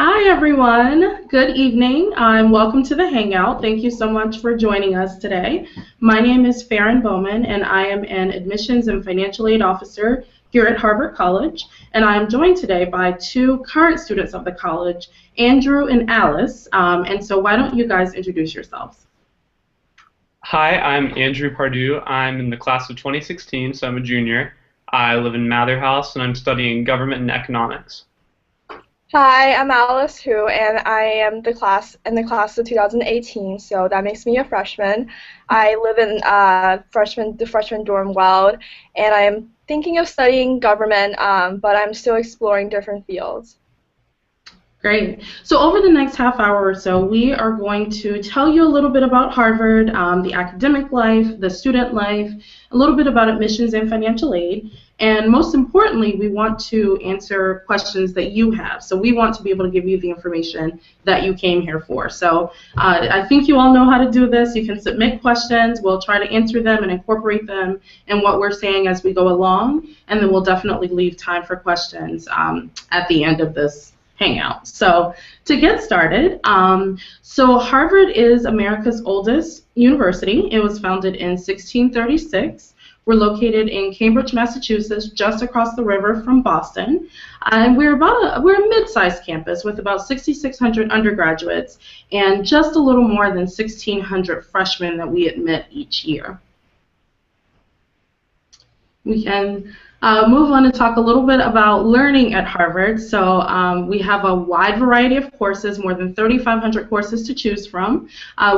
Hi, everyone. Good evening, and welcome to the Hangout. Thank you so much for joining us today. My name is Farron Bowman, and I am an Admissions and Financial Aid Officer here at Harvard College. And I am joined today by two current students of the college, Andrew and Alice. And so why don't you guys introduce yourselves? Hi, I'm Andrew Pardue. I'm in the class of 2016, so I'm a junior. I live in Mather House, and I'm studying government and economics. Hi, I'm Alice Hu, and I am the class of 2018, so that makes me a freshman. I live in the freshman dorm world, and I am thinking of studying government, but I'm still exploring different fields. Great. So over the next half hour or so, we are going to tell you a little bit about Harvard, the academic life, the student life, a little bit about admissions and financial aid, and most importantly, we want to answer questions that you have. So we want to be able to give you the information that you came here for. So I think you all know how to do this. You can submit questions. We'll try to answer them and incorporate them in what we're saying as we go along, and then we'll definitely leave time for questions at the end of this hangout. So to get started, so Harvard is America's oldest university. It was founded in 1636. We're located in Cambridge, Massachusetts, just across the river from Boston. And we're a mid-sized campus with about 6,600 undergraduates and just a little more than 1,600 freshmen that we admit each year. We can move on to talk a little bit about learning at Harvard. So we have a wide variety of courses, more than 3,500 courses to choose from.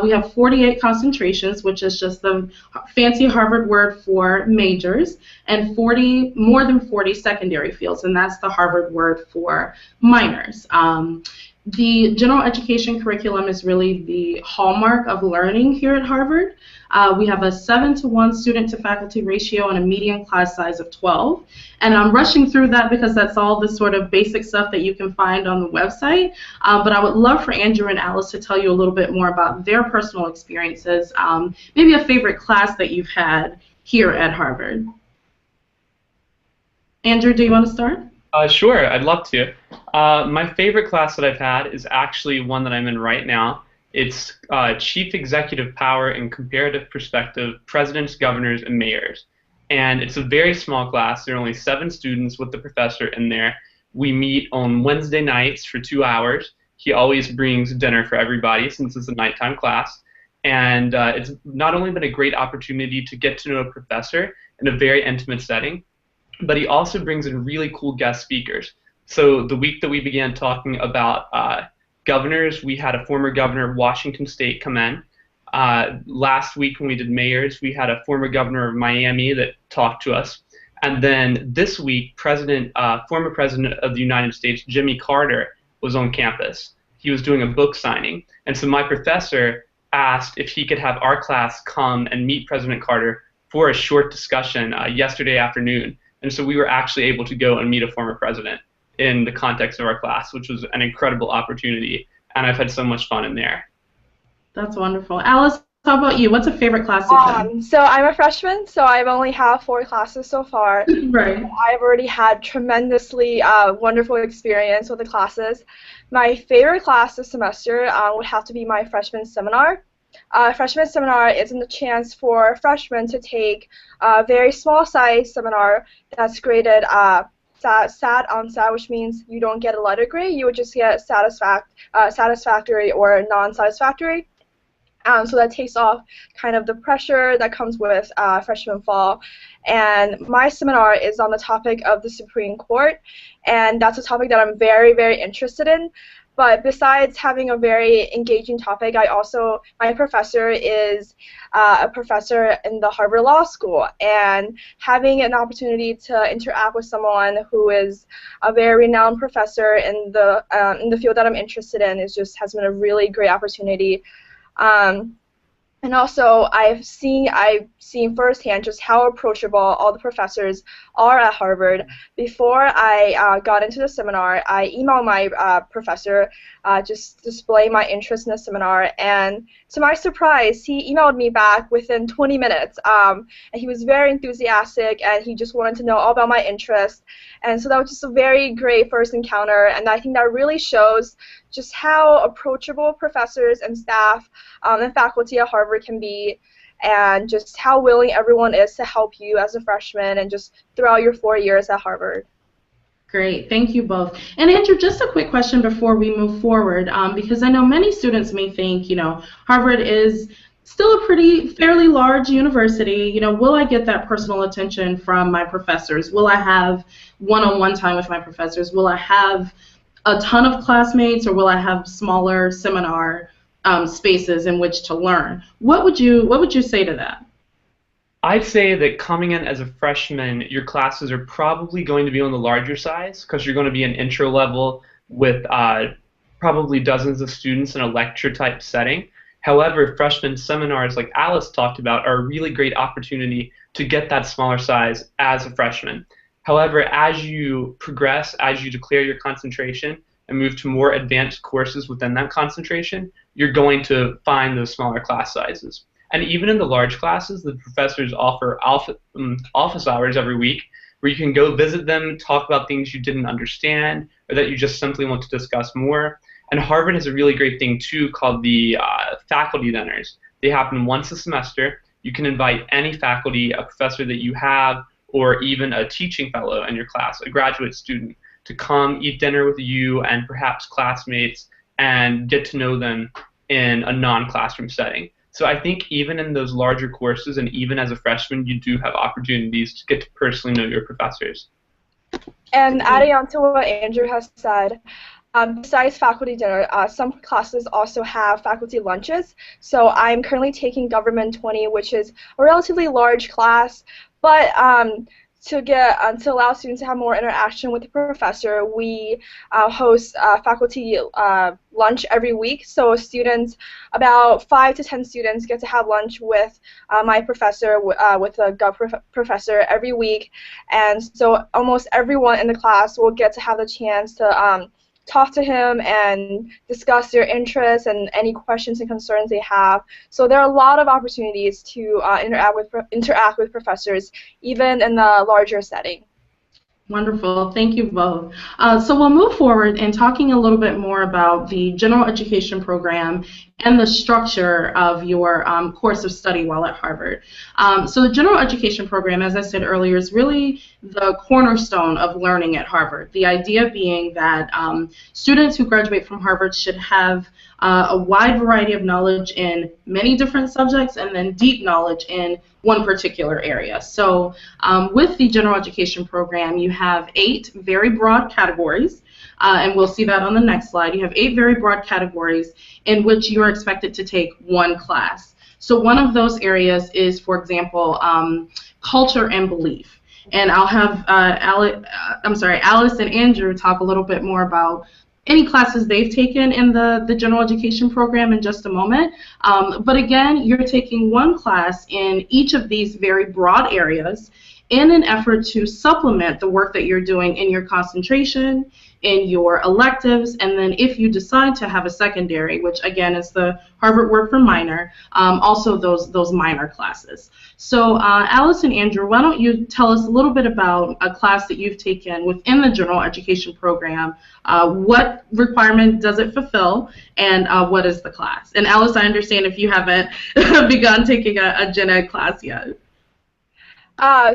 We have 48 concentrations, which is just the fancy Harvard word for majors, and more than 40 secondary fields, and that's the Harvard word for minors. The general education curriculum is really the hallmark of learning here at Harvard. We have a 7-to-1 student-to-faculty ratio and a median class size of 12. And I'm rushing through that because that's all the sort of basic stuff that you can find on the website. But I would love for Andrew and Alice to tell you a little bit more about their personal experiences, maybe a favorite class that you've had here at Harvard. Andrew, do you want to start? Sure, I'd love to. My favorite class that I've had is actually one that I'm in right now. It's Chief Executive Power and Comparative Perspective, Presidents, Governors, and Mayors. And it's a very small class. There are only 7 students with the professor in there. We meet on Wednesday nights for 2 hours. He always brings dinner for everybody since it's a nighttime class. And it's not only been a great opportunity to get to know a professor in a very intimate setting, but he also brings in really cool guest speakers. So the week that we began talking about governors, we had a former governor of Washington State come in. Last week when we did mayors, we had a former governor of Miami that talked to us. And then this week, former president of the United States, Jimmy Carter, was on campus. He was doing a book signing. And so my professor asked if he could have our class come and meet President Carter for a short discussion yesterday afternoon. And so we were actually able to go and meet a former president in the context of our class, which was an incredible opportunity, and I've had so much fun in there. That's wonderful. Alice, how about you? What's a favorite class you've had? So I'm a freshman, so I've only had 4 classes so far. Right. I've already had tremendously wonderful experience with the classes. My favorite class this semester would have to be my freshman seminar. Freshman seminar is a chance for freshmen to take a very small size seminar that's graded sat on sat, which means you don't get a letter grade, you would just get satisfactory or non-satisfactory. So that takes off kind of the pressure that comes with freshman fall. And my seminar is on the topic of the Supreme Court, and that's a topic that I'm very, very interested in. But besides having a very engaging topic, my professor is a professor in the Harvard Law School, and having an opportunity to interact with someone who is a very renowned professor in the field that I'm interested in has been a really great opportunity. And also, I've seen firsthand just how approachable all the professors are at Harvard. Before I got into the seminar, I emailed my professor, just display my interest in the seminar, and to my surprise, he emailed me back within 20 minutes, and he was very enthusiastic, and he just wanted to know all about my interest, and so that was just a very great first encounter, and I think that really shows just how approachable professors and staff and faculty at Harvard can be, and just how willing everyone is to help you as a freshman and just throughout your 4 years at Harvard. Great, thank you both. And Andrew, just a quick question before we move forward, because I know many students may think, Harvard is still a fairly large university. Will I get that personal attention from my professors? Will I have one-on-one time with my professors? Will I have a ton of classmates, or will I have smaller seminar spaces in which to learn? What would you say to that? I'd say that coming in as a freshman, your classes are probably going to be on the larger size because you're going to be an intro level with probably dozens of students in a lecture type setting. However, freshman seminars, like Alice talked about, are a really great opportunity to get that smaller size as a freshman. However, as you progress, as you declare your concentration and move to more advanced courses within that concentration, you're going to find those smaller class sizes. And even in the large classes, the professors offer office hours every week where you can go visit them, talk about things you didn't understand, or that you just simply want to discuss more. And Harvard has a really great thing, too, called the faculty dinners. They happen once a semester. You can invite any faculty, a professor that you have, or even a teaching fellow in your class, a graduate student, to come eat dinner with you and perhaps classmates and get to know them in a non-classroom setting. So I think even in those larger courses and even as a freshman, you do have opportunities to get to personally know your professors. And adding on to what Andrew has said, besides faculty dinner, some classes also have faculty lunches. So I'm currently taking Government 20, which is a relatively large class, but to allow students to have more interaction with the professor, we host faculty lunch every week. So students, about 5 to 10 students, get to have lunch with my professor, with a Gov professor every week, and so almost everyone in the class will get to have the chance to talk to him and discuss their interests and any questions and concerns they have. So there are a lot of opportunities to interact with professors, even in the larger setting. Wonderful. Thank you both. So we'll move forward in talking a little bit more about the general education program and the structure of your course of study while at Harvard. So the general education program, as I said earlier, is really the cornerstone of learning at Harvard. The idea being that students who graduate from Harvard should have a wide variety of knowledge in many different subjects and then deep knowledge in one particular area. So with the general education program, you have 8 very broad categories, and we'll see that on the next slide. You have 8 very broad categories in which you are expected to take one class. So one of those areas is, for example, culture and belief. And I'll have Alice and Andrew talk a little bit more about any classes they've taken in the general education program in just a moment. But again, you're taking one class in each of these very broad areas in an effort to supplement the work that you're doing in your concentration, in your electives, and then if you decide to have a secondary, which again is the Harvard word for minor, also those minor classes. So Alice and Andrew, why don't you tell us a little bit about a class that you've taken within the general education program? What requirement does it fulfill, and what is the class? And Alice, I understand if you haven't begun taking a gen ed class yet.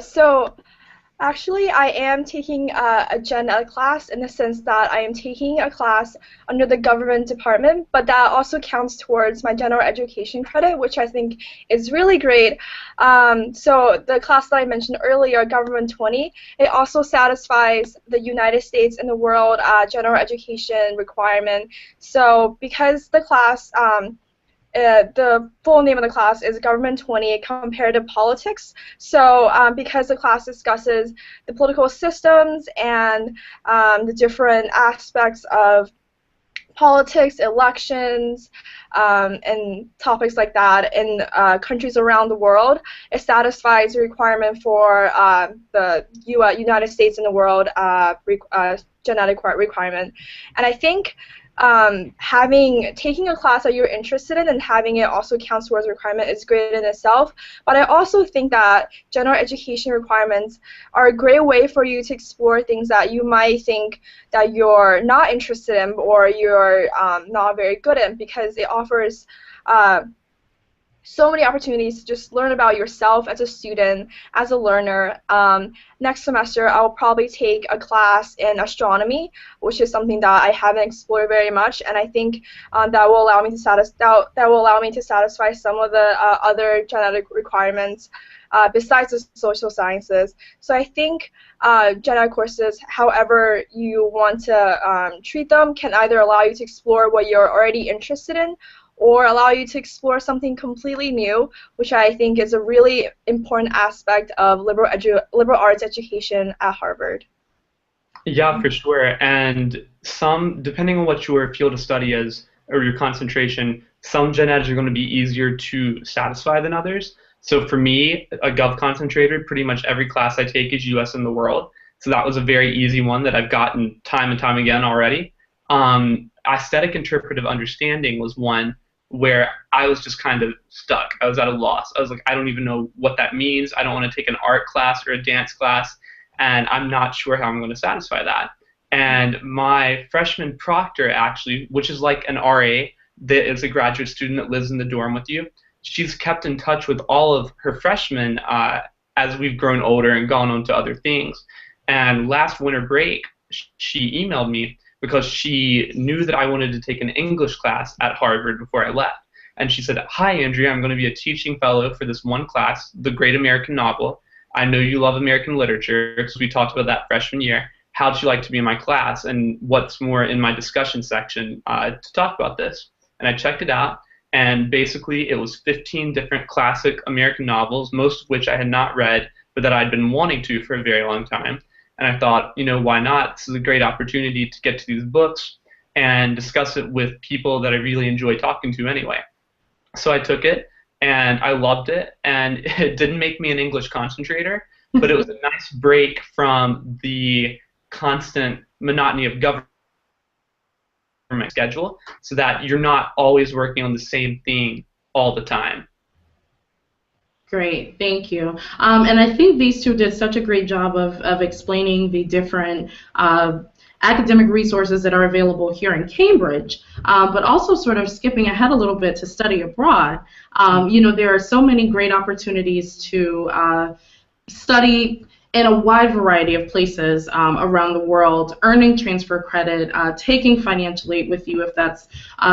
So actually, I am taking a gen ed class in the sense that I am taking a class under the government department, but that also counts towards my general education credit, which I think is really great. So the class that I mentioned earlier, Government 20, it also satisfies the United States and the world general education requirement. So because the class the full name of the class is Government 20, Comparative Politics. So because the class discusses the political systems and the different aspects of politics, elections, and topics like that in countries around the world, it satisfies the requirement for the United States and the world genetic requirement. And I think taking a class that you're interested in and having it also count towards a requirement is great in itself. But I also think that general education requirements are a great way for you to explore things that you might think that you're not interested in or you're not very good in, because it offers so many opportunities to just learn about yourself as a student, as a learner. Next semester, I'll probably take a class in astronomy, which is something that I haven't explored very much, and I think that will allow me to satisfy some of the other genetic requirements besides the social sciences. So I think genetic courses, however you want to treat them, can either allow you to explore what you're already interested in, or allow you to explore something completely new, which I think is a really important aspect of liberal arts education at Harvard. Yeah, for sure. And depending on what your field of study is or your concentration, some gen eds are going to be easier to satisfy than others. So for me, a Gov concentrator, pretty much every class I take is US and the world. So that was a very easy one that I've gotten time and time again already. Aesthetic interpretive understanding was one where I was just kind of stuck. I was at a loss. I was like, I don't even know what that means. I don't want to take an art class or a dance class, and I'm not sure how I'm going to satisfy that. And my freshman proctor, actually, which is like an RA that is a graduate student that lives in the dorm with you, she's kept in touch with all of her freshmen as we've grown older and gone on to other things. And last winter break, she emailed me because she knew that I wanted to take an English class at Harvard before I left. And she said, "Hi, Andrea, I'm going to be a teaching fellow for this one class, The Great American Novel. I know you love American literature because we talked about that freshman year. How'd you like to be in my class? And what's more in my discussion section to talk about this?" And I checked it out, and basically it was 15 different classic American novels, most of which I had not read, but that I'd been wanting to for a very long time. And I thought, why not? This is a great opportunity to get to these books and discuss it with people that I really enjoy talking to anyway. So I took it, and I loved it, and it didn't make me an English concentrator, but it was a nice break from the constant monotony of government schedule, so that you're not always working on the same thing all the time. Great, thank you. And I think these two did such a great job of explaining the different academic resources that are available here in Cambridge, but also sort of skipping ahead a little bit to study abroad. There are so many great opportunities to study in a wide variety of places around the world, earning transfer credit, taking financial aid with you if that's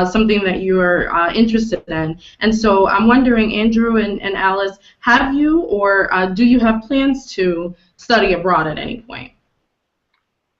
something that you are interested in. And so I'm wondering, Andrew and Alice, have you or do you have plans to study abroad at any point?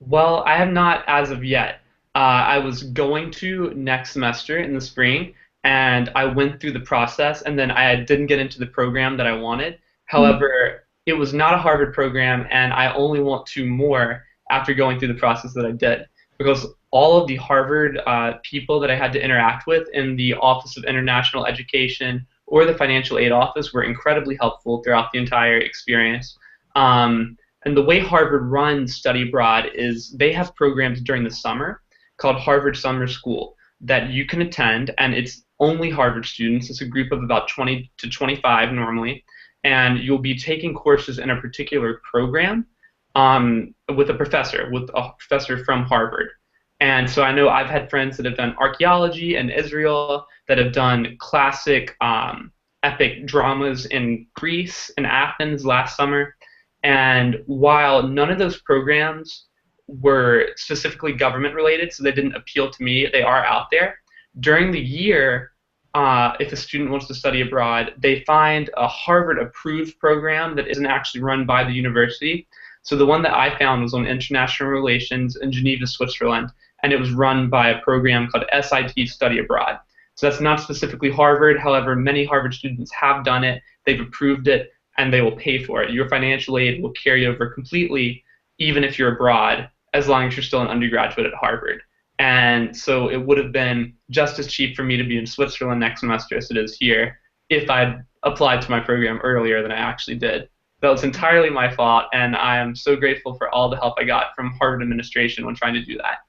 Well, I have not as of yet. I was going to next semester in the spring, and I went through the process, and then I didn't get into the program that I wanted. However, it was not a Harvard program, and I only want to more after going through the process that I did, because all of the Harvard people that I had to interact with in the Office of International Education or the Financial Aid Office were incredibly helpful throughout the entire experience. And the way Harvard runs study abroad is they have programs during the summer called Harvard Summer School that you can attend, and it's only Harvard students. It's a group of about 20 to 25 normally. And you'll be taking courses in a particular program with a professor from Harvard. And so I know I've had friends that have done archaeology in Israel, that have done classic epic dramas in Greece and Athens last summer. And while none of those programs were specifically government related, so they didn't appeal to me, they are out there. During the year, if a student wants to study abroad, they find a Harvard-approved program that isn't actually run by the university. So the one that I found was on international relations in Geneva, Switzerland, and it was run by a program called SIT Study Abroad. So that's not specifically Harvard. However, many Harvard students have done it. They've approved it, and they will pay for it. Your financial aid will carry over completely, even if you're abroad, as long as you're still an undergraduate at Harvard. And so it would have been just as cheap for me to be in Switzerland next semester as it is here if I'd applied to my program earlier than I actually did. That was entirely my fault, and I am so grateful for all the help I got from Harvard administration when trying to do that.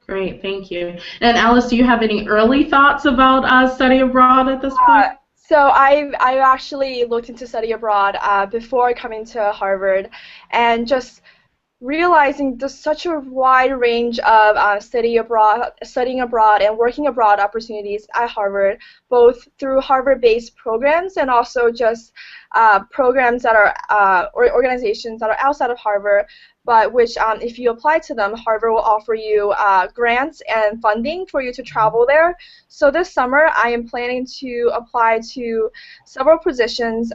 Great, thank you. And Alice, do you have any early thoughts about study abroad at this point? So I've actually looked into study abroad before coming to Harvard, and just realizing there's such a wide range of studying abroad and working abroad opportunities at Harvard, both through Harvard-based programs and also just programs that are or organizations that are outside of Harvard, but which, if you apply to them, Harvard will offer you grants and funding for you to travel there. So this summer, I am planning to apply to several positions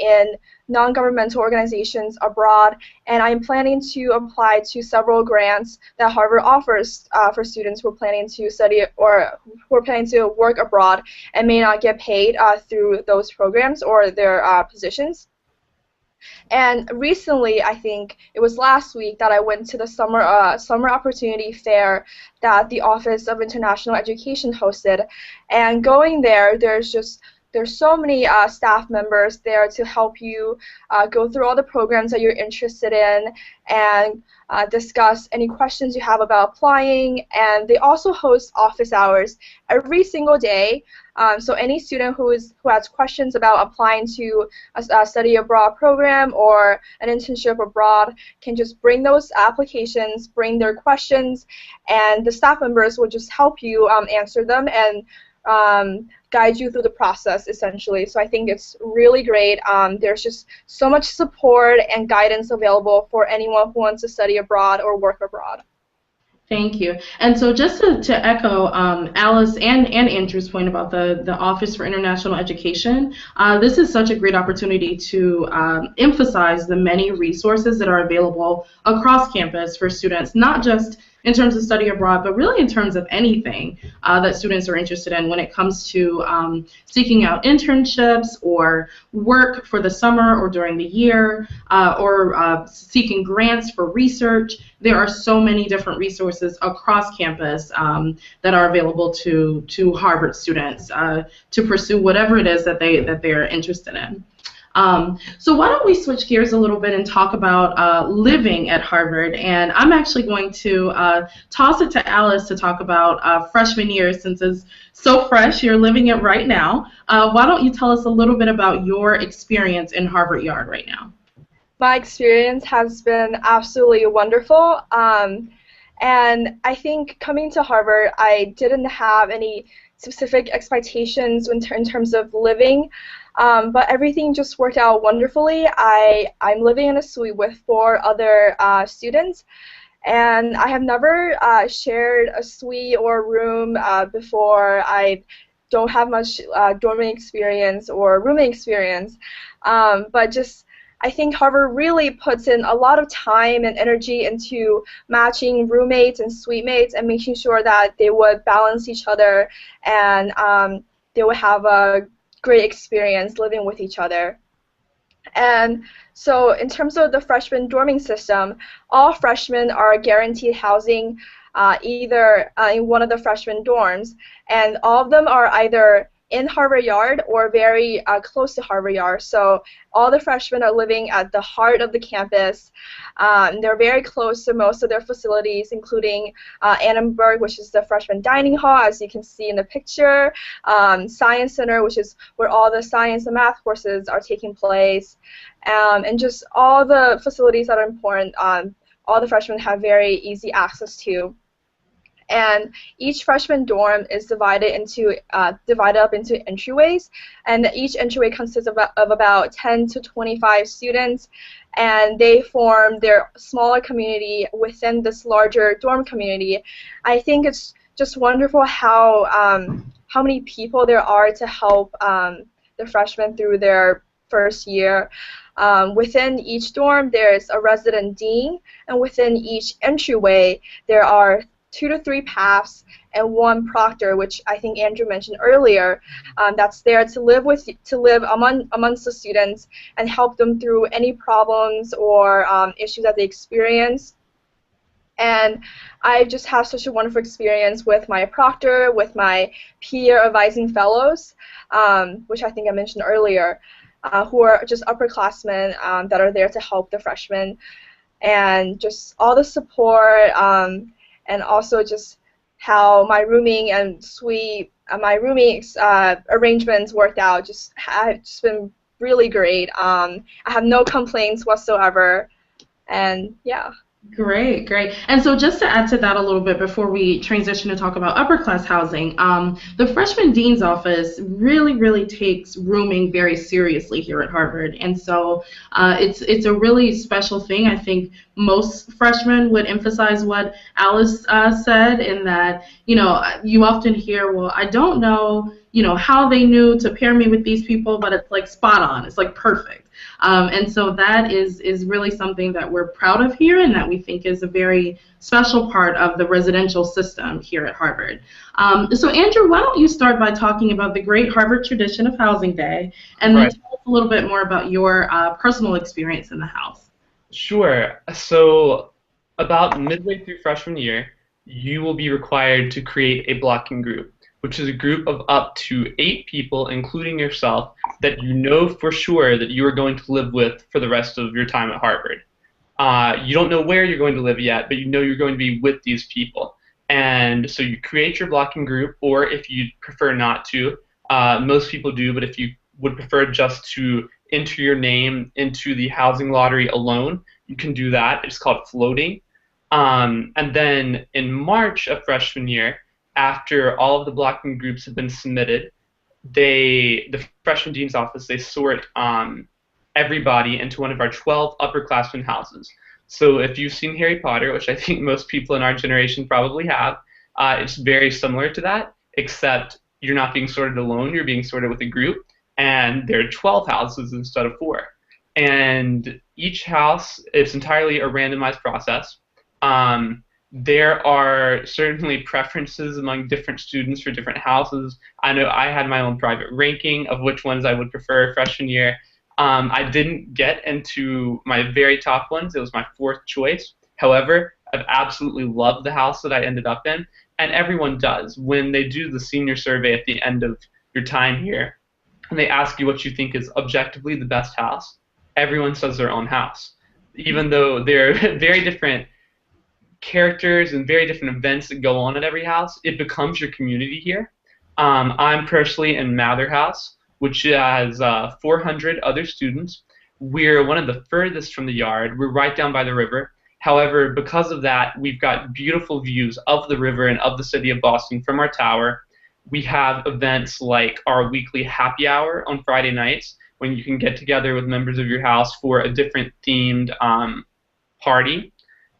in non-governmental organizations abroad, and I'm planning to apply to several grants that Harvard offers for students who are planning to study or who are planning to work abroad and may not get paid through those programs or their positions. And recently, I think it was last week, that I went to the summer opportunity fair that the Office of International Education hosted. And going there, there's so many staff members there to help you go through all the programs that you're interested in and discuss any questions you have about applying. And they also host office hours every single day. So any student who has questions about applying to a study abroad program or an internship abroad can just bring those applications, bring their questions, and the staff members will just help you answer them and guide you through the process, essentially. So I think it's really great. There's just so much support and guidance available for anyone who wants to study abroad or work abroad. Thank you. And so just to echo Alice and Andrew's point about the Office for International Education, this is such a great opportunity to emphasize the many resources that are available across campus for students, not just in terms of study abroad, but really in terms of anything that students are interested in when it comes to seeking out internships or work for the summer or during the year, or seeking grants for research. There are so many different resources across campus that are available to Harvard students to pursue whatever it is that they are interested in. So why don't we switch gears a little bit and talk about living at Harvard, and I'm actually going to toss it to Alice to talk about freshman year, since it's so fresh, you're living it right now. Why don't you tell us a little bit about your experience in Harvard Yard right now? My experience has been absolutely wonderful, and I think coming to Harvard, I didn't have any specific expectations in terms of living. But everything just worked out wonderfully. I'm living in a suite with 4 other students, and I have never shared a suite or room before. I don't have much dorming experience or rooming experience, but just I think Harvard really puts in a lot of time and energy into matching roommates and suite mates and making sure that they would balance each other and they would have a great experience living with each other. And so in terms of the freshman dorming system, all freshmen are guaranteed housing either in one of the freshman dorms, and all of them are either in Harvard Yard or very close to Harvard Yard. So all the freshmen are living at the heart of the campus. They're very close to most of their facilities, including Annenberg, which is the freshman dining hall, as you can see in the picture, Science Center, which is where all the science and math courses are taking place, and just all the facilities that are important, all the freshmen have very easy access to. And each freshman dorm is divided up into entryways, and each entryway consists of about 10 to 25 students, and they form their smaller community within this larger dorm community. I think it's just wonderful how many people there are to help the freshmen through their first year. Within each dorm, there's a resident dean, and within each entryway, there are 2 to 3 paths and 1 proctor, which I think Andrew mentioned earlier, that's there to live amongst the students and help them through any problems or issues that they experience. And I just have such a wonderful experience with my proctor, with my peer advising fellows, which I think I mentioned earlier, who are just upperclassmen that are there to help the freshmen, and just all the support, and also just how my rooming and my rooming arrangements worked out. Just have just been really great. I have no complaints whatsoever, and yeah. Great, great. And so just to add to that a little bit before we transition to talk about upper class housing, the freshman dean's office really takes rooming very seriously here at Harvard. And so it's a really special thing. I think most freshmen would emphasize what Alice said, in that, you often hear, well, I don't know, how they knew to pair me with these people, but it's like spot on. It's like perfect. And so that is really something that we're proud of here, and that we think is a very special part of the residential system here at Harvard. So Andrew, why don't you start by talking about the great Harvard tradition of Housing Day, and then tell us a little bit more about your personal experience in the house. Sure. So about midway through freshman year, you will be required to create a blocking group, which is a group of up to 8 people, including yourself, that you know for sure that you are going to live with for the rest of your time at Harvard. You don't know where you're going to live yet, but you know you're going to be with these people. And so you create your blocking group, or if you prefer not to, most people do, but if you would prefer just to enter your name into the housing lottery alone, you can do that. It's called floating. And then in March of freshman year, after all of the blocking groups have been submitted, the freshman dean's office, they sort everybody into one of our 12 upperclassmen houses. So if you've seen Harry Potter, which I think most people in our generation probably have, it's very similar to that, except you're not being sorted alone, you're being sorted with a group, and there are 12 houses instead of 4. And each house is entirely a randomized process. There are certainly preferences among different students for different houses. I know I had my own private ranking of which ones I would prefer freshman year. I didn't get into my very top ones. It was my 4th choice. However, I've absolutely loved the house that I ended up in, and everyone does. When they do the senior survey at the end of your time here, and they ask you what you think is objectively the best house, everyone says their own house. Even though they're very different characters and very different events that go on at every house, it becomes your community here. I'm personally in Mather House, which has 400 other students. We're one of the furthest from the yard. We're right down by the river. However, because of that, we've got beautiful views of the river and of the city of Boston from our tower. We have events like our weekly happy hour on Friday nights, when you can get together with members of your house for a different themed party.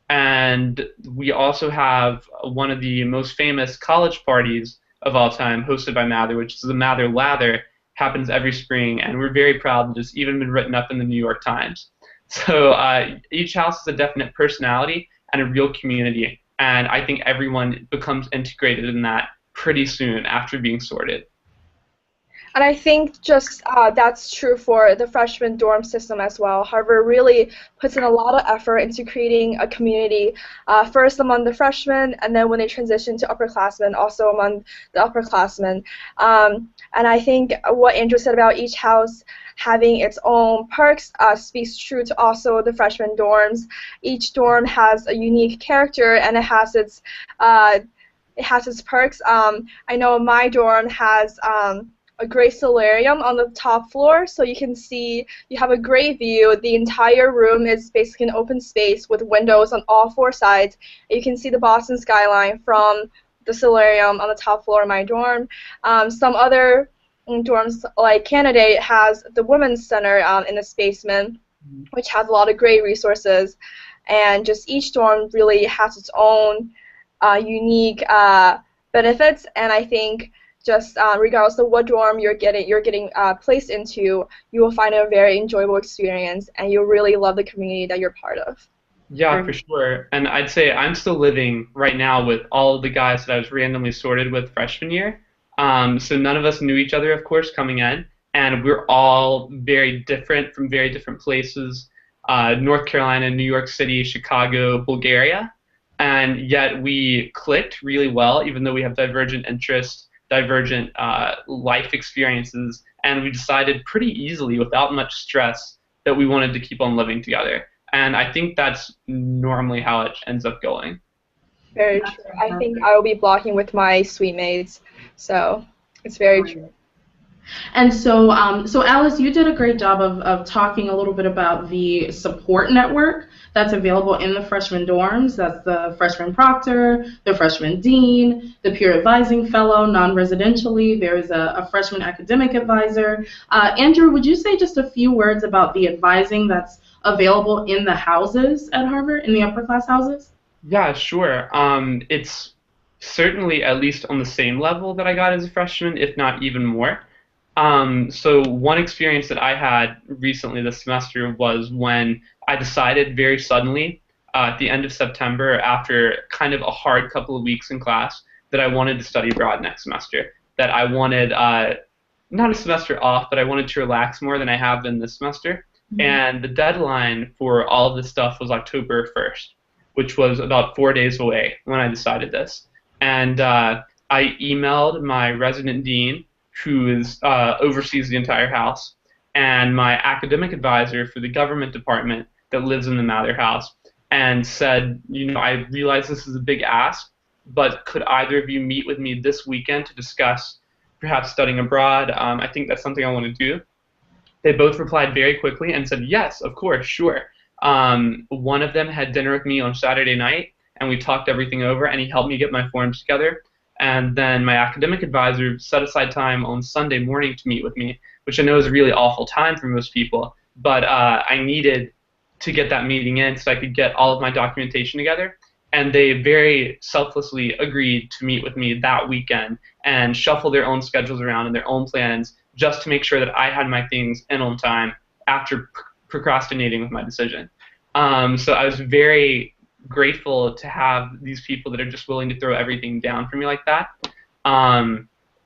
And we also have one of the most famous college parties of all time, hosted by Mather, which is the Mather Lather. Happens every spring, and we're very proud that it's even been written up in the New York Times. So each house has a definite personality and a real community, and I think everyone becomes integrated in that pretty soon after being sorted. And I think just that's true for the freshman dorm system as well. Harvard really puts in a lot of effort into creating a community, first among the freshmen, and then when they transition to upperclassmen, also among the upperclassmen. And I think what Andrew said about each house having its own perks speaks true to also the freshman dorms. Each dorm has a unique character, and it has its perks. I know my dorm has a great solarium on the top floor, so you can see, you have a great view. The entire room is basically an open space with windows on all 4 sides. You can see the Boston skyline from the solarium on the top floor of my dorm. Some other dorms, like Candidate, has the Women's Center in the basement, which has a lot of great resources. And just each dorm really has its own unique benefits, and I think just regardless of what dorm you're getting placed into, you will find it a very enjoyable experience, and you'll really love the community that you're part of. Yeah, for sure. And I'd say I'm still living right now with all of the guys that I was randomly sorted with freshman year. So none of us knew each other, of course, coming in, and we're all very different from very different places. North Carolina, New York City, Chicago, Bulgaria. and yet we clicked really well, even though we have divergent interests, divergent life experiences, and we decided pretty easily, without much stress, that we wanted to keep on living together. And I think that's normally how it ends up going. Very true. I think I will be blocking with my suite mates, so it's very true. And so, so Alice, you did a great job of talking a little bit about the support network that's available in the freshman dorms. That's the freshman proctor, the freshman dean, the peer advising fellow. Non-residentially, there's a freshman academic advisor. Andrew, would you say just a few words about the advising that's available in the houses at Harvard, in the upper class houses? Yeah, sure. It's certainly at least on the same level that I got as a freshman, if not even more. So one experience that I had recently this semester was when I decided very suddenly at the end of September, after kind of a hard couple of weeks in class, that I wanted to study abroad next semester. That I wanted not a semester off, but I wanted to relax more than I have been this semester. Mm-hmm. And the deadline for all of this stuff was October 1st, which was about 4 days away when I decided this. And I emailed my resident dean, who oversees the entire house, and my academic advisor for the government department that lives in the Mather house, and said, I realize this is a big ask, but could either of you meet with me this weekend to discuss perhaps studying abroad? I think that's something I want to do. They both replied very quickly and said, yes, of course, sure. One of them had dinner with me on Saturday night, and we talked everything over, and he helped me get my forms together. And then my academic advisor set aside time on Sunday morning to meet with me, which I know is a really awful time for most people, but I needed to get that meeting in so I could get all of my documentation together. And they very selflessly agreed to meet with me that weekend and shuffle their own schedules around and their own plans just to make sure that I had my things in on time after procrastinating with my decision. So I was very grateful to have these people that are just willing to throw everything down for me like that.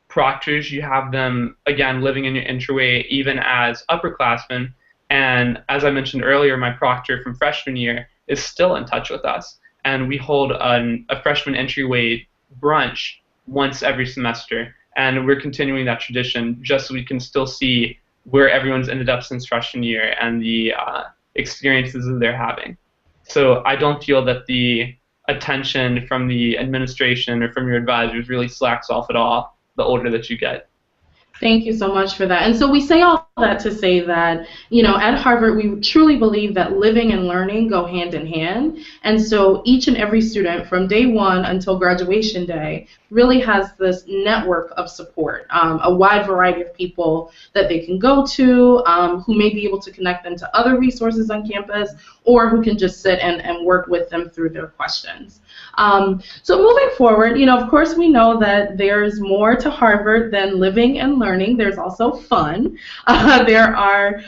Proctors, you have them, again, living in your entryway even as upperclassmen. And as I mentioned earlier, my proctor from freshman year is still in touch with us. And we hold a freshman entryway brunch once every semester. And we're continuing that tradition just so we can still see where everyone's ended up since freshman year and the experiences that they're having. So I don't feel that the attention from the administration or from your advisors really slacks off at all the older that you get. Thank you so much for that. And so we say all that to say that, at Harvard, we truly believe that living and learning go hand in hand. And so each and every student from day one until graduation day really has this network of support, a wide variety of people that they can go to, who may be able to connect them to other resources on campus, or who can just sit and work with them through their questions. So moving forward, of course we know that there's more to Harvard than living and learning. There's also fun. There are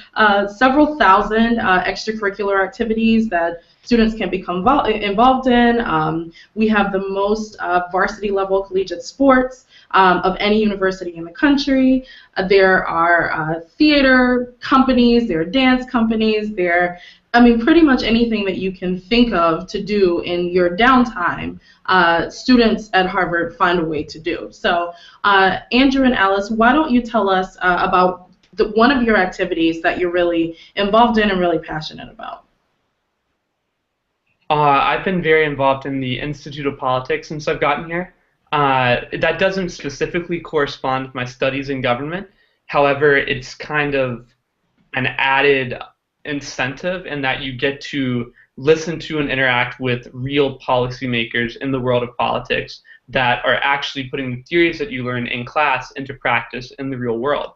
several thousand extracurricular activities that students can become involved in. We have the most varsity level collegiate sports of any university in the country. There are theater companies, there are dance companies, pretty much anything that you can think of to do in your downtime, students at Harvard find a way to do. So, Andrew and Alice, why don't you tell us about one of your activities that you're really involved in and really passionate about? I've been very involved in the Institute of Politics since I've gotten here. That doesn't specifically correspond with my studies in government. However, it's kind of an added incentive in that you get to listen to and interact with real policymakers in the world of politics that are actually putting the theories that you learn in class into practice in the real world.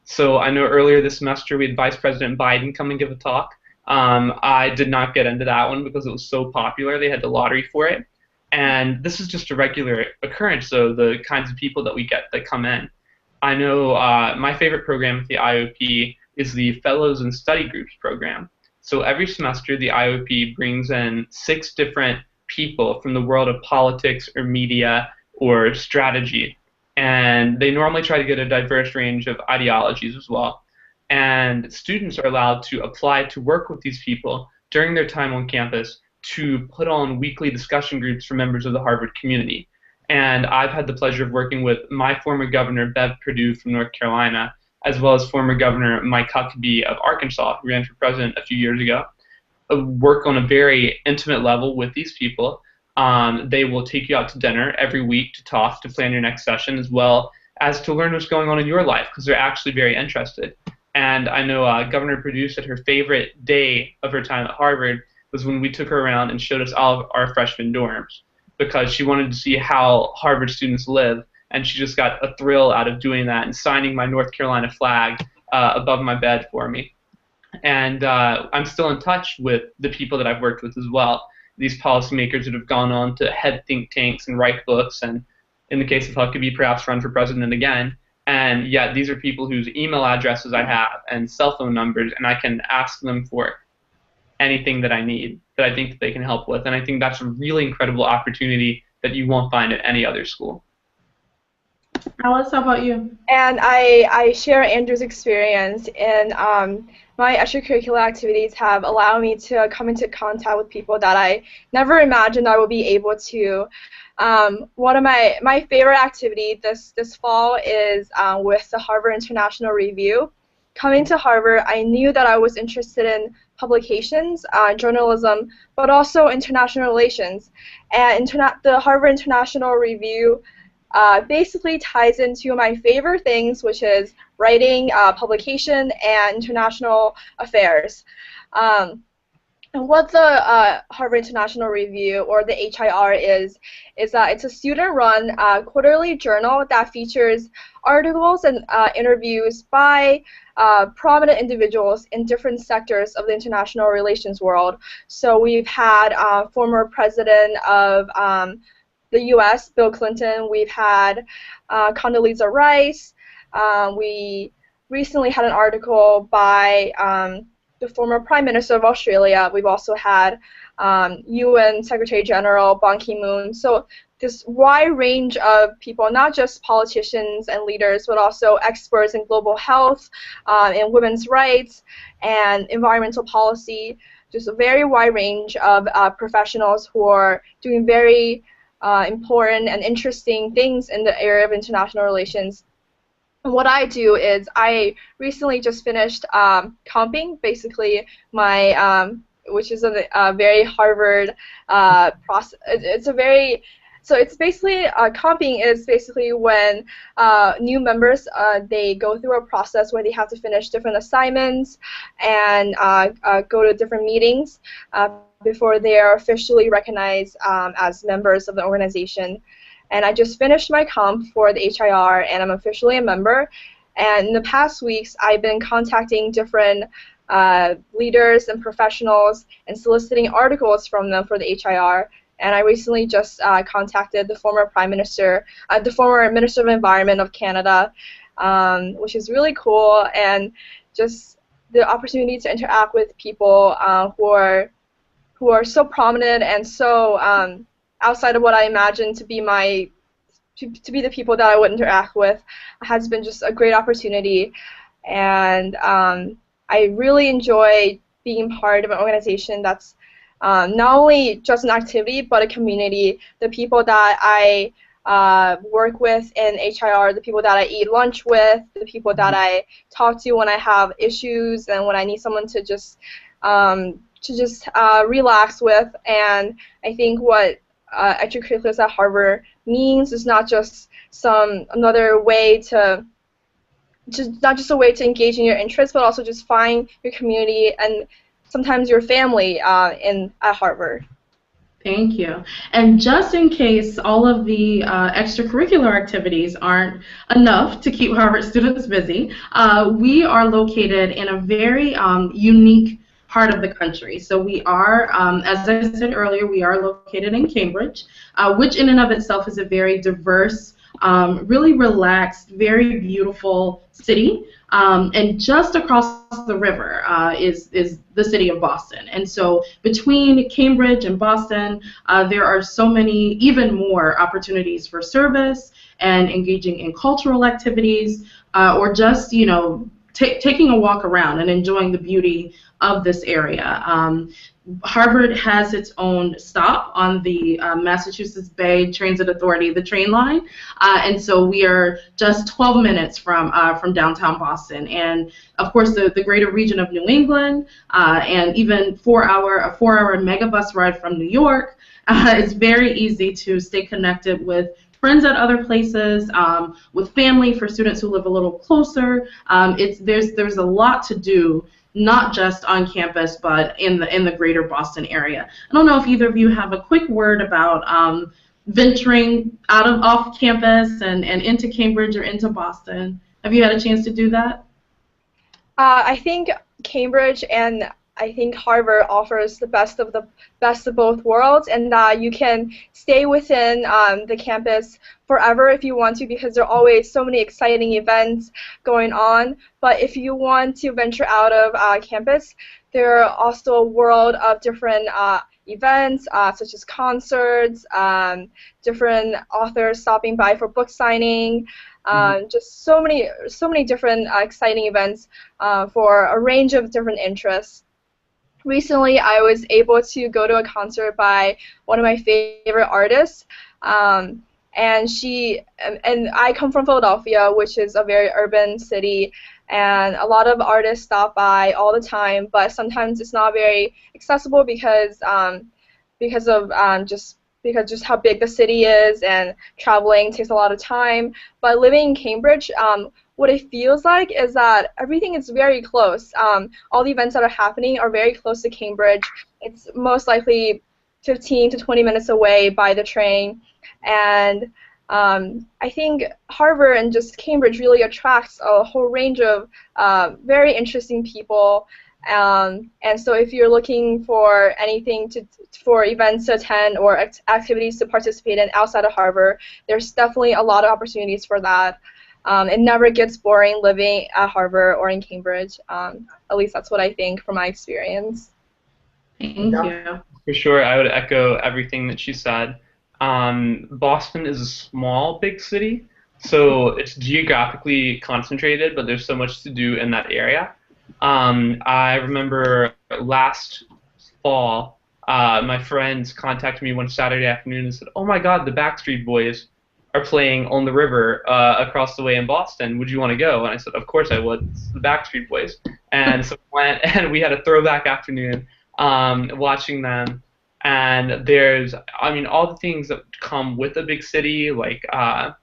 So I know earlier this semester we had Vice President Biden come and give a talk. I did not get into that one because it was so popular. They had the lottery for it. And this is just a regular occurrence, so the kinds of people that we get that come in. I know my favorite program at the IOP is the Fellows and Study Groups program. So every semester the IOP brings in 6 different people from the world of politics or media or strategy. And they normally try to get a diverse range of ideologies as well. And students are allowed to apply to work with these people during their time on campus to put on weekly discussion groups for members of the Harvard community. And I've had the pleasure of working with my former governor, Bev Perdue from North Carolina, as well as former Governor Mike Huckabee of Arkansas, who ran for president a few years ago. Work on a very intimate level with these people. They will take you out to dinner every week to talk, to plan your next session, as well as to learn what's going on in your life, because they're actually very interested. And I know Governor Perdue said her favorite day of her time at Harvard was when we took her around and showed us all of our freshman dorms, because she wanted to see how Harvard students live, and she just got a thrill out of doing that and signing my North Carolina flag above my bed for me. And I'm still in touch with the people that I've worked with as well, these policymakers that have gone on to head think tanks and write books, and in the case of Huckabee, perhaps run for president again. And yet these are people whose email addresses I have and cell phone numbers, and I can ask them for anything that I need that I think that they can help with. And I think that's a really incredible opportunity that you won't find at any other school. Alice, how about you? And I share Andrew's experience, and my extracurricular activities have allowed me to come into contact with people that I never imagined I would be able to. One of my favorite activity this fall is with the Harvard International Review. Coming to Harvard, I knew that I was interested in publications, journalism, but also international relations. And the Harvard International Review basically ties into my favorite things, which is writing, publication, and international affairs. And what the Harvard International Review, or the HIR, is that it's a student-run quarterly journal that features articles and interviews by prominent individuals in different sectors of the international relations world. So we've had former president of the U.S., Bill Clinton. We've had Condoleezza Rice. We recently had an article by the former Prime Minister of Australia. We've also had UN Secretary General Ban Ki-moon. So this wide range of people, not just politicians and leaders, but also experts in global health, in women's rights, and environmental policy. Just a very wide range of professionals who are doing very important and interesting things in the area of international relations. And what I do is I recently just finished comping, basically my, which is a very Harvard process. So it's basically, comping is basically when new members, they go through a process where they have to finish different assignments and go to different meetings before they are officially recognized as members of the organization. And I just finished my comp for the HIR, and I'm officially a member. And in the past weeks, I've been contacting different leaders and professionals and soliciting articles from them for the HIR. And I recently just contacted the former Prime Minister, the former Minister of Environment of Canada, which is really cool. And just the opportunity to interact with people who are so prominent and so outside of what I imagined to be the people that I would interact with has been just a great opportunity. And I really enjoy being part of an organization that's not only just an activity, but a community. The people that I work with in HIR, the people that I eat lunch with, the people that I talk to when I have issues and when I need someone to just relax with. And I think what extracurriculars at Harvard means is not just another way to not just a way to engage in your interests, but also just find your community and sometimes your family at Harvard. Thank you. And just in case all of the extracurricular activities aren't enough to keep Harvard students busy, we are located in a very unique part of the country. So we are, as I said earlier, we are located in Cambridge, which in and of itself is a very diverse, really relaxed, very beautiful city. And just across the river is the city of Boston. And so between Cambridge and Boston, there are so many, even more opportunities for service and engaging in cultural activities, or just, taking a walk around and enjoying the beauty of this area. Harvard has its own stop on the Massachusetts Bay Transit Authority, the train line, and so we are just 12 minutes from downtown Boston. And of course, the greater region of New England, and even a 4-hour megabus ride from New York. It's very easy to stay connected with friends at other places, with family for students who live a little closer. There's a lot to do, not just on campus, but in the greater Boston area. I don't know if either of you have a quick word about venturing off campus and into Cambridge or into Boston. Have you had a chance to do that? I think Cambridge and I think Harvard offers the best of both worlds, and that you can stay within the campus forever if you want to, because there are always so many exciting events going on. But if you want to venture out of campus, there are also a world of different events, such as concerts, different authors stopping by for book signing, just so many different exciting events for a range of different interests. Recently, I was able to go to a concert by one of my favorite artists, and I come from Philadelphia, which is a very urban city, and a lot of artists stop by all the time, but sometimes it's not very accessible because just how big the city is, and traveling takes a lot of time. But living in Cambridge, what it feels like is that everything is very close. All the events that are happening are very close to Cambridge. It's most likely 15 to 20 minutes away by the train. And I think Harvard and just Cambridge really attracts a whole range of very interesting people. And so if you're looking for anything for events to attend or activities to participate in outside of Harvard, there's definitely a lot of opportunities for that. It never gets boring living at Harvard or in Cambridge. At least that's what I think from my experience. Thank you. For sure, I would echo everything that she said. Boston is a small, big city, so it's geographically concentrated, but there's so much to do in that area. I remember last fall, my friends contacted me one Saturday afternoon and said, "Oh my God, the Backstreet Boys are playing on the river across the way in Boston. Would you want to go?" And I said, "Of course I would. It's the Backstreet Boys." And so we went, and we had a throwback afternoon watching them. And there's, all the things that come with a big city, like the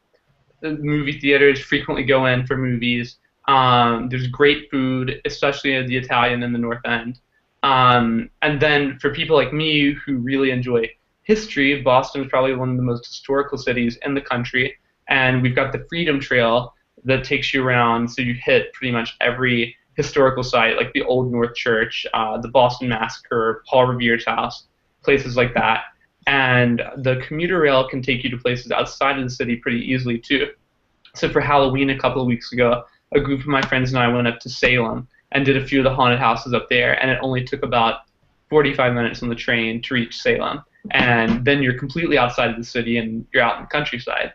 movie theaters frequently go in for movies. There's great food, especially at the Italian in the North End. And then for people like me who really enjoy history, Boston is probably one of the most historical cities in the country. And we've got the Freedom Trail that takes you around, so you hit pretty much every historical site, like the Old North Church, the Boston Massacre, Paul Revere's house, places like that. And the commuter rail can take you to places outside of the city pretty easily too. So for Halloween a couple of weeks ago, a group of my friends and I went up to Salem and did a few of the haunted houses up there, and it only took about 45 minutes on the train to reach Salem. And then you're completely outside of the city and you're out in the countryside.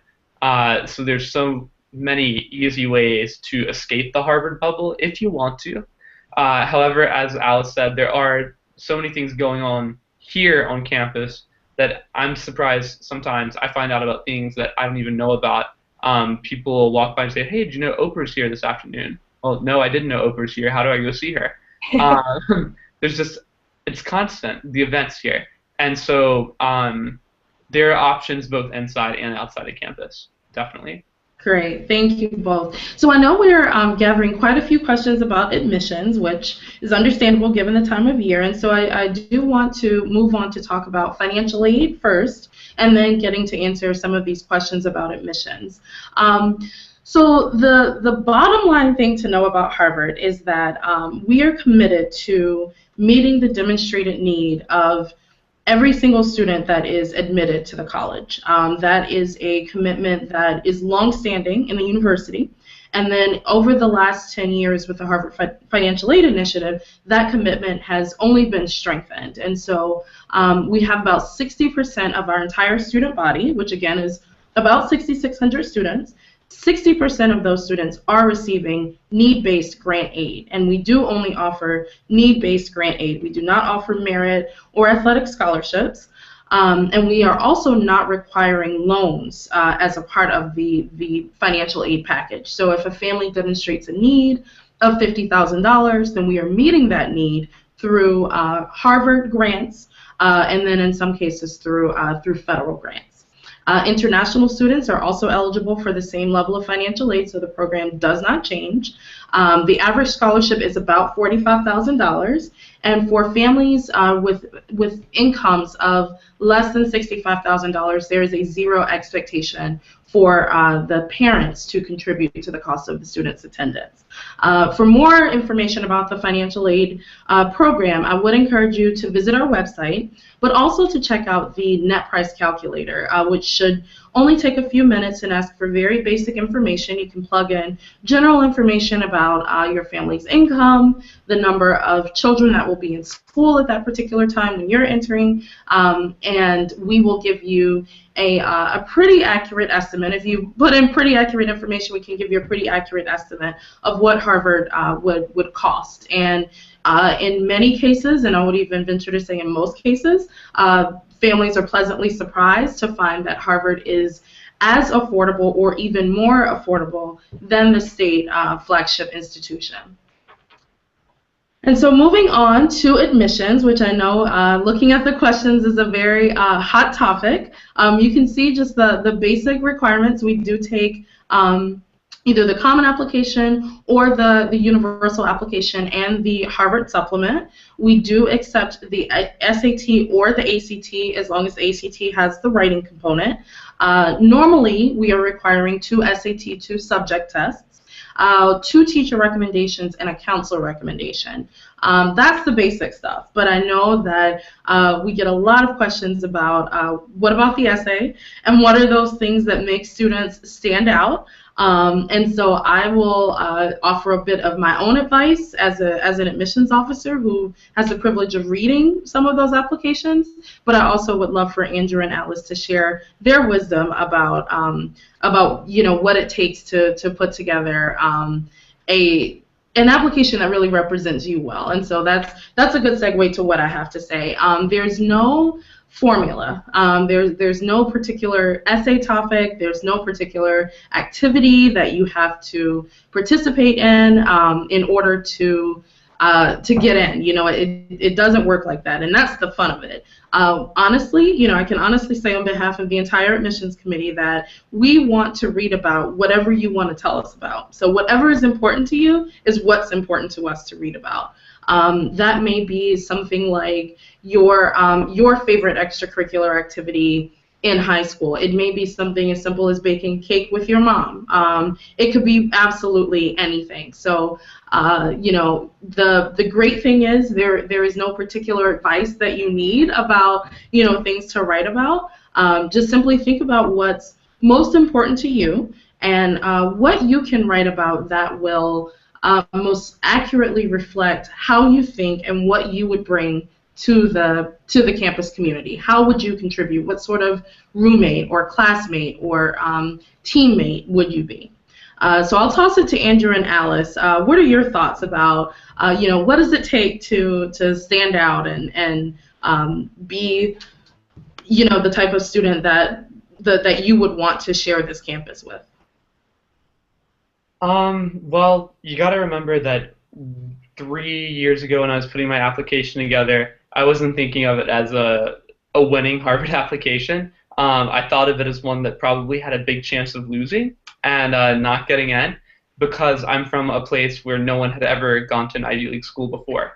So there's so many easy ways to escape the Harvard bubble if you want to. However, as Alice said, there are so many things going on here on campus that I'm surprised sometimes I find out about things that I don't even know about. People walk by and say, "Hey, did you know Oprah's here this afternoon?" Well, no, I didn't know Oprah's here. How do I go see her? It's constant, the events here. And so there are options both inside and outside of campus, definitely. Great, thank you both. So I know we're gathering quite a few questions about admissions, which is understandable given the time of year, and so I do want to move on to talk about financial aid first, and then getting to answer some of these questions about admissions. So the bottom line thing to know about Harvard is that we are committed to meeting the demonstrated need of every single student that is admitted to the college. That is a commitment that is longstanding in the university. And then over the last 10 years with the Harvard Financial Aid Initiative, that commitment has only been strengthened. And so we have about 60% of our entire student body, which again is about 6,600 students, 60% of those students are receiving need-based grant aid, and we do only offer need-based grant aid. We do not offer merit or athletic scholarships, and we are also not requiring loans as a part of the financial aid package. So if a family demonstrates a need of $50,000, then we are meeting that need through Harvard grants, and then in some cases through federal grants. International students are also eligible for the same level of financial aid, so the program does not change. The average scholarship is about $45,000, and for families with incomes of less than $65,000, there is a zero expectation for the parents to contribute to the cost of the student's attendance. For more information about the financial aid program, I would encourage you to visit our website, but also to check out the net price calculator, which should only take a few minutes and ask for very basic information. You can plug in general information about your family's income, the number of children that will be in school at that particular time when you're entering, and we will give you a pretty accurate estimate. If you put in pretty accurate information, we can give you a pretty accurate estimate of what Harvard would cost. And in many cases, and I would even venture to say in most cases, families are pleasantly surprised to find that Harvard is as affordable or even more affordable than the state flagship institution. And so moving on to admissions, which I know looking at the questions is a very hot topic. You can see just the basic requirements. We do take either the common application or the universal application and the Harvard supplement. We do accept the SAT or the ACT as long as the ACT has the writing component. Normally, we are requiring 2 SAT, 2 subject tests, 2 teacher recommendations, and a counselor recommendation. That's the basic stuff, but I know that we get a lot of questions about what about the essay, and what are those things that make students stand out. And so I will offer a bit of my own advice as an admissions officer who has the privilege of reading some of those applications, but I also would love for Andrew and Alice to share their wisdom about what it takes to put together an application that really represents you well. And so that's a good segue to what I have to say. There's no formula. There's no particular essay topic. There's no particular activity that you have to participate in order to get in. It doesn't work like that, and that's the fun of it. Honestly, I can honestly say on behalf of the entire admissions committee that we want to read about whatever you want to tell us about. So whatever is important to you is what's important to us to read about. That may be something like your favorite extracurricular activity in high school. It may be something as simple as baking cake with your mom. It could be absolutely anything. So, the great thing is there is no particular advice that you need about, things to write about. Just simply think about what's most important to you and what you can write about that will most accurately reflect how you think and what you would bring to the campus community. How would you contribute? What sort of roommate or classmate or teammate would you be? So I'll toss it to Andrew and Alice. What are your thoughts about, what does it take to stand out and be, the type of student that you would want to share this campus with? Well, you got to remember that 3 years ago when I was putting my application together, I wasn't thinking of it as a winning Harvard application. I thought of it as one that probably had a big chance of losing and not getting in, because I'm from a place where no one had ever gone to an Ivy League school before.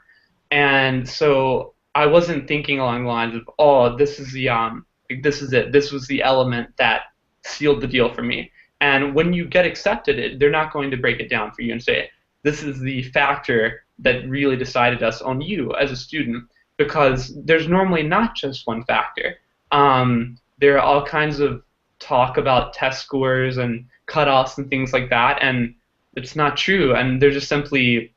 And so I wasn't thinking along the lines of, oh, this is it. This was the element that sealed the deal for me. And when you get accepted, they're not going to break it down for you and say, this is the factor that really decided us on you as a student, because there's normally not just one factor. There are all kinds of talk about test scores and cutoffs and things like that, and it's not true, and they're just simply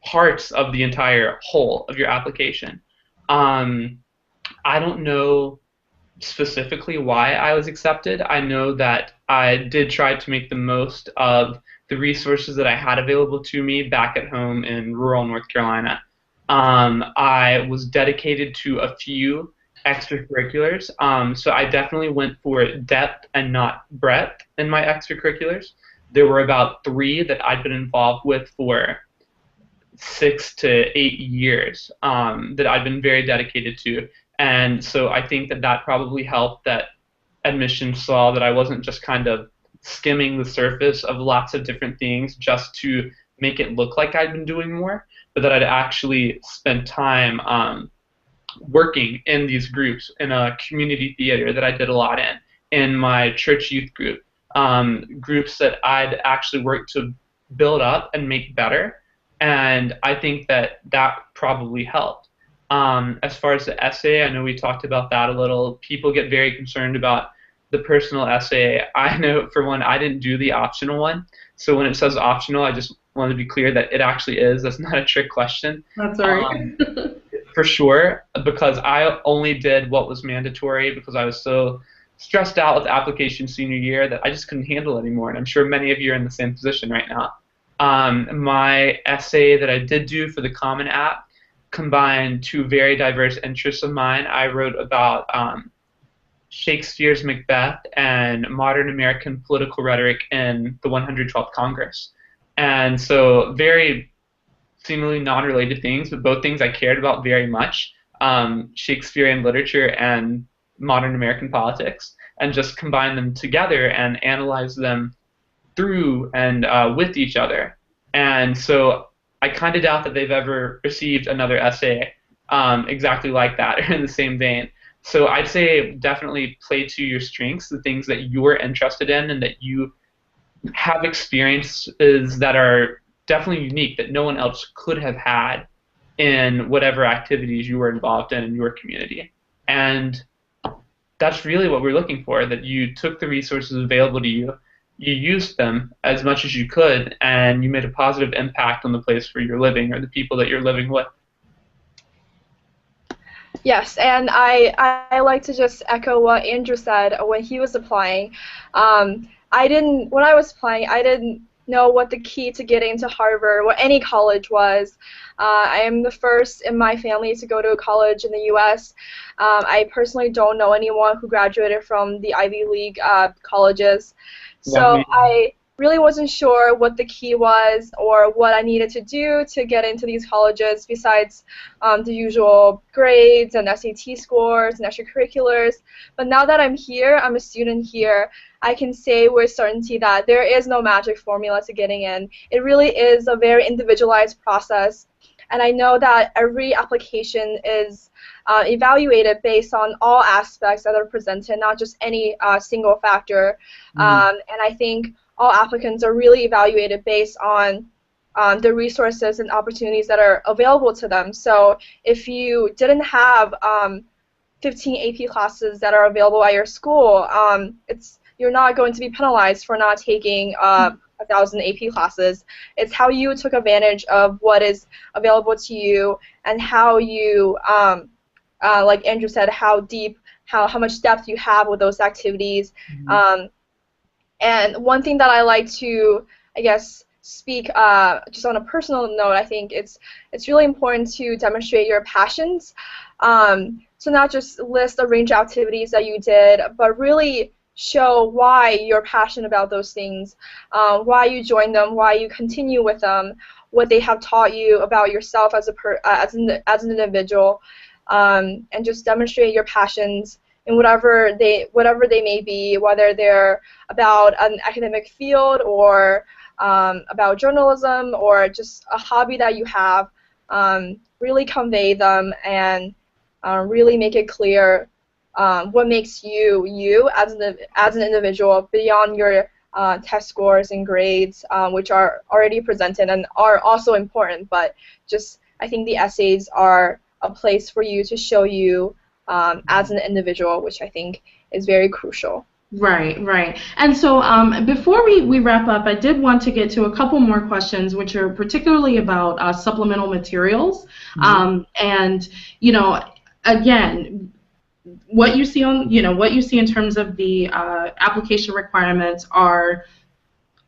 parts of the entire whole of your application. I don't know specifically why I was accepted. I know that I did try to make the most of the resources that I had available to me back at home in rural North Carolina. I was dedicated to a few extracurriculars, so I definitely went for depth and not breadth in my extracurriculars. There were about three that I'd been involved with for 6 to 8 years that I've been very dedicated to. And so I think that that probably helped that admissions saw that I wasn't just kind of skimming the surface of lots of different things just to make it look like I'd been doing more, but that I'd actually spent time working in these groups in a community theater that I did a lot in my church youth group, groups that I'd actually worked to build up and make better. And I think that that probably helped. As far as the essay, I know we talked about that a little. People get very concerned about the personal essay. I know, for one, I didn't do the optional one. So when it says optional, I just want to be clear that it actually is. That's not a trick question. That's all right. For sure, because I only did what was mandatory because I was so stressed out with application senior year that I just couldn't handle it anymore. And I'm sure many of you are in the same position right now. My essay that I did do for the Common App combined two very diverse interests of mine. I wrote about Shakespeare's Macbeth and modern American political rhetoric in the 112th Congress. And so very seemingly non-related things, but both things I cared about very much, Shakespearean literature and modern American politics, and just combine them together and analyze them through and with each other. And so I kind of doubt that they've ever received another essay exactly like that or in the same vein. So I'd say definitely play to your strengths, the things that you're interested in and that you have experiences that are definitely unique that no one else could have had in whatever activities you were involved in your community. And that's really what we're looking for, that you took the resources available to you, you used them as much as you could, and you made a positive impact on the place where you're living or the people that you're living with. Yes, and I like to just echo what Andrew said when he was applying. When I was applying, I didn't know what the key to getting into Harvard, what any college was. I am the first in my family to go to a college in the U.S. I personally don't know anyone who graduated from the Ivy League colleges. So I really wasn't sure what the key was or what I needed to do to get into these colleges besides the usual grades and SAT scores and extracurriculars. But now that I'm here, I'm a student here, I can say with certainty that there is no magic formula to getting in. It really is a very individualized process. And I know that every application is evaluated based on all aspects that are presented, not just any single factor. And I think all applicants are really evaluated based on the resources and opportunities that are available to them. So if you didn't have 15 AP classes that are available at your school, you're not going to be penalized for not taking 1,000 AP classes. It's how you took advantage of what is available to you and how you, like Andrew said, how much depth you have with those activities. And one thing that I like to, I guess, speak just on a personal note, I think it's really important to demonstrate your passions. So not just list a range of activities that you did, but really show why you're passionate about those things, why you join them, why you continue with them, what they have taught you about yourself as an individual, and just demonstrate your passions in whatever they may be, whether they're about an academic field or about journalism or just a hobby that you have. Really convey them and really make it clear what makes you as an individual beyond your test scores and grades, which are already presented and are also important, but just I think the essays are a place for you to show you as an individual, which I think is very crucial. Right, right. And so before we wrap up, I did want to get to a couple more questions, which are particularly about supplemental materials. And, you know, again, what you see on, what you see in terms of the application requirements are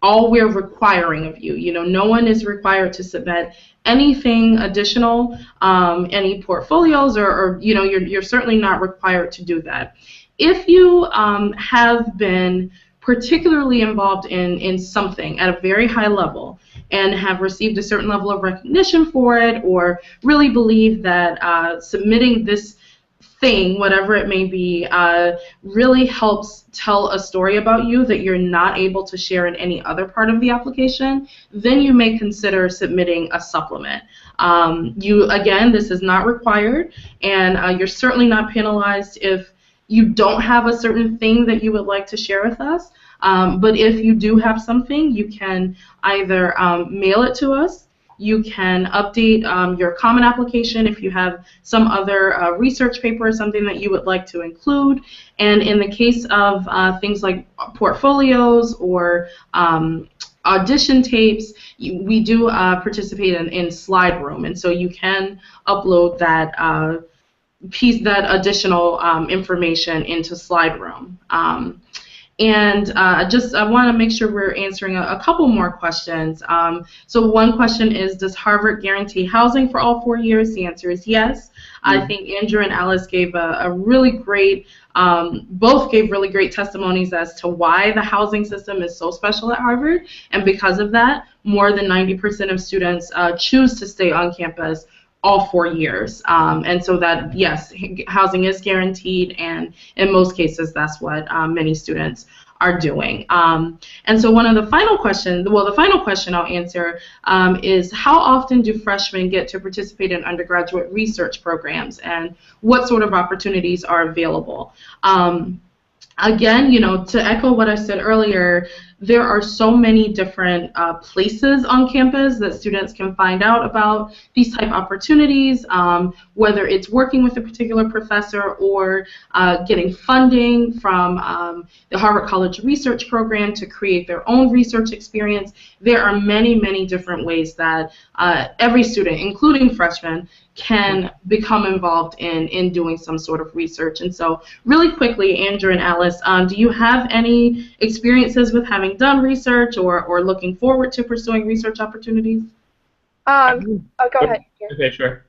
all we're requiring of you. No one is required to submit anything additional, any portfolios, or you're certainly not required to do that. If you have been particularly involved in something at a very high level and have received a certain level of recognition for it, or really believe that submitting this thing, whatever it may be, really helps tell a story about you that you're not able to share in any other part of the application, then you may consider submitting a supplement. Again, this is not required, and you're certainly not penalized if you don't have a certain thing that you would like to share with us. But if you do have something, you can either mail it to us. You can update your common application if you have some other research paper or something that you would like to include. And in the case of things like portfolios or audition tapes, we do participate in Slide Room, and so you can upload that that additional information into Slide Room. And I want to make sure we're answering a couple more questions. So one question is, does Harvard guarantee housing for all 4 years? The answer is yes. I think Andrew and Alice gave a really great, both gave really great testimonies as to why the housing system is so special at Harvard. And because of that, more than 90% of students choose to stay on campus all 4 years. And so that, yes, housing is guaranteed, and in most cases that's what many students are doing. And so one of the final questions, the final question I'll answer is, how often do freshmen get to participate in undergraduate research programs, and what sort of opportunities are available? Again, to echo what I said earlier, there are so many different places on campus that students can find out about these type opportunities, whether it's working with a particular professor or getting funding from the Harvard College Research Program to create their own research experience. There are many, many different ways that every student, including freshmen, can become involved in doing some sort of research. And so really quickly, Andrew and Alice, do you have any experiences with having done research or looking forward to pursuing research opportunities? Go ahead. Okay, sure.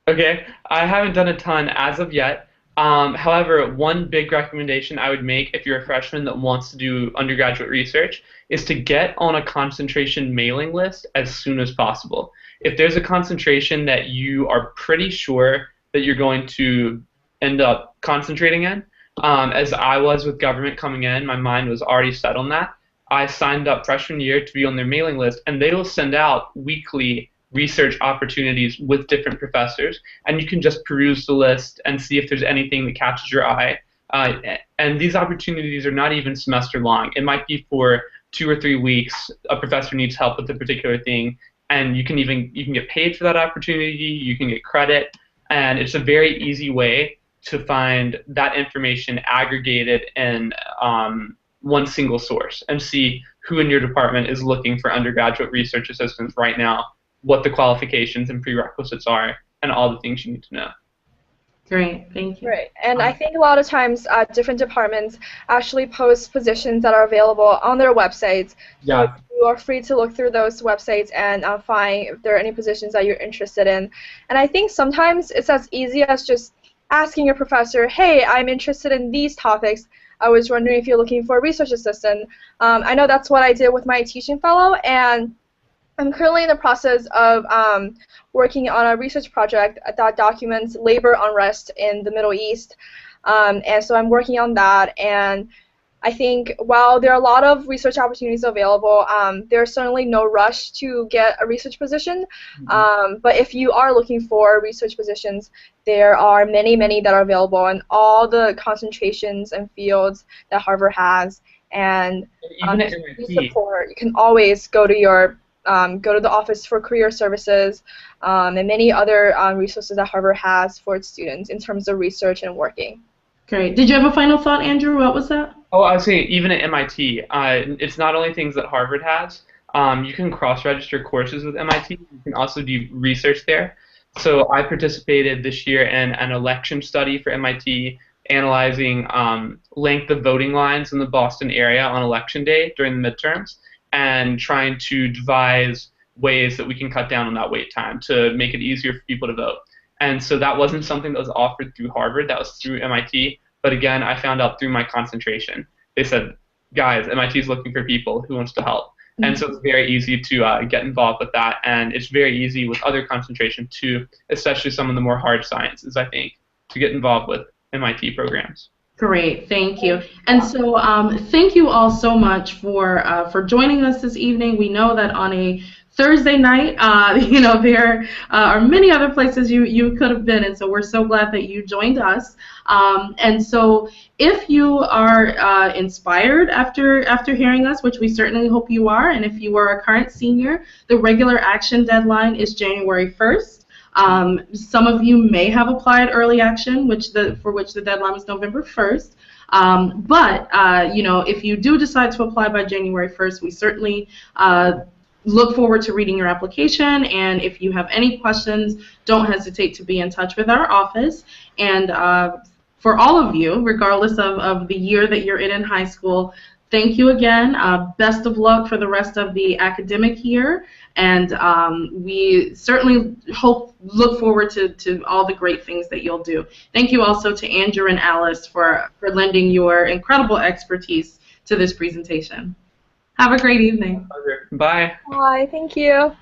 Okay, I haven't done a ton as of yet. However, one big recommendation I would make if you're a freshman that wants to do undergraduate research is to get on a concentration mailing list as soon as possible. If there's a concentration that you are pretty sure that you're going to end up concentrating in, as I was with government coming in, my mind was already set on that. I signed up freshman year to be on their mailing list, and they will send out weekly research opportunities with different professors, and you can just peruse the list and see if there's anything that catches your eye. And these opportunities are not even semester long. It might be for 2 or 3 weeks. A professor needs help with a particular thing, and you can get paid for that opportunity. You can get credit, and it's a very easy way to find that information aggregated in one single source and see who in your department is looking for undergraduate research assistants right now, what the qualifications and prerequisites are, and all the things you need to know. Great, thank you. Right, and I think a lot of times different departments actually post positions that are available on their websites. Yeah. So you are free to look through those websites and find if there are any positions that you're interested in. And I think sometimes it's as easy as just asking your professor, hey, I'm interested in these topics. I was wondering if you're looking for a research assistant. I know that's what I did with my teaching fellow, and I'm currently in the process of working on a research project that documents labor unrest in the Middle East. And so I'm working on that, and I think while there are a lot of research opportunities available, there's certainly no rush to get a research position. But if you are looking for research positions, there are many, many that are available in all the concentrations and fields that Harvard has. And support, you can always go to your go to the Office for Career Services and many other resources that Harvard has for its students in terms of research and working. Great. Did you have a final thought, Andrew? What was that? Oh, I was saying even at MIT, it's not only things that Harvard has. You can cross-register courses with MIT. You can also do research there. So I participated this year in an election study for MIT, analyzing length of voting lines in the Boston area on election day during the midterms, and trying to devise ways that we can cut down on that wait time to make it easier for people to vote. And so that wasn't something that was offered through Harvard, that was through MIT. But again, I found out through my concentration. They said, guys, MIT is looking for people who wants to help. And so it's very easy to get involved with that, and it's very easy with other concentration too, especially some of the more hard sciences, I think, to get involved with MIT programs. Great, thank you. And so thank you all so much for joining us this evening. We know that on a Thursday night, there are many other places you could have been, and so we're so glad that you joined us. And so if you are inspired after hearing us, which we certainly hope you are, and if you are a current senior, the regular action deadline is January 1st. Some of you may have applied early action, for which the deadline was November 1st. But if you do decide to apply by January 1st, we certainly look forward to reading your application. And if you have any questions, don't hesitate to be in touch with our office. And for all of you, regardless of the year that you're in high school, thank you again. Best of luck for the rest of the academic year. And we certainly look forward to all the great things that you'll do. Thank you also to Andrew and Alice for lending your incredible expertise to this presentation. Have a great evening. Bye. Bye, thank you.